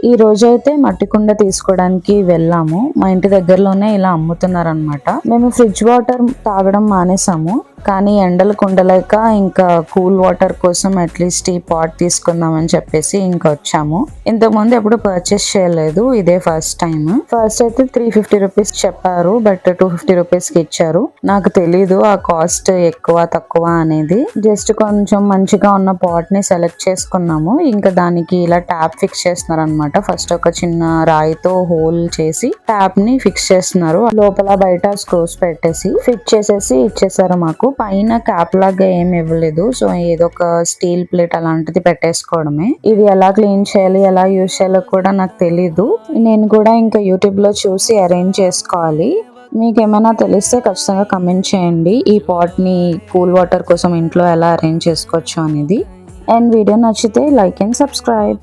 ఈ రోజైతే మట్టి కుండ తీసుకోవడానికి వెళ్ళాము. మా ఇంటి దగ్గరలోనే ఇలా అమ్ముతున్నారనమాట. మేము ఫ్రిడ్జ్ వాటర్ తాగడం మానేసాము, కానీ ఎండలు కుండలేక ఇంకా కూల్ వాటర్ కోసం అట్లీస్ట్ ఈ పాట్ తీసుకుందాం అని చెప్పేసి ఇంకా వచ్చాము. ఇంతకుముందు ఎప్పుడు పర్చేస్ చేయలేదు, ఇదే ఫస్ట్ టైం. ఫస్ట్ అయితే 350 రూపీస్ చెప్పారు, బట్ 250 రూపీస్ కి ఇచ్చారు. నాకు తెలీదు ఆ కాస్ట్ ఎక్కువ తక్కువ అనేది. జస్ట్ కొంచెం మంచిగా ఉన్న పాట్ ని సెలెక్ట్ చేసుకున్నాము. ఇంకా దానికి ఇలా ట్యాప్ ఫిక్స్ చేస్తున్నారు అనమాట. ఫస్ట్ ఒక చిన్న రాయితో హోల్ చేసి ట్యాప్ ని ఫిక్స్ చేస్తున్నారు. లోపల బయట స్క్రూస్ పెట్టేసి ఫిట్ చేసేసి ఇచ్చేసారు మాకు. పైన క్యాప్ లాగా ఏమి ఇవ్వలేదు, సో ఏదో ఒక స్టీల్ ప్లేట్ అలాంటిది పెట్టేసుకోవడమే. ఇది ఎలా క్లీన్ చేయాలి, ఎలా యూజ్ చేయాలో కూడా నాకు తెలీదు. నేను కూడా ఇంకా యూట్యూబ్ లో చూసి అరేంజ్ చేసుకోవాలి. మీకు ఏమైనా తెలిస్తే ఖచ్చితంగా కమెంట్ చేయండి, ఈ పాట్ ని కూల్ వాటర్ కోసం ఇంట్లో ఎలా అరేంజ్ చేసుకోవచ్చు అనేది. అండ్ వీడియో నచ్చితే లైక్ అండ్ సబ్స్క్రైబ్.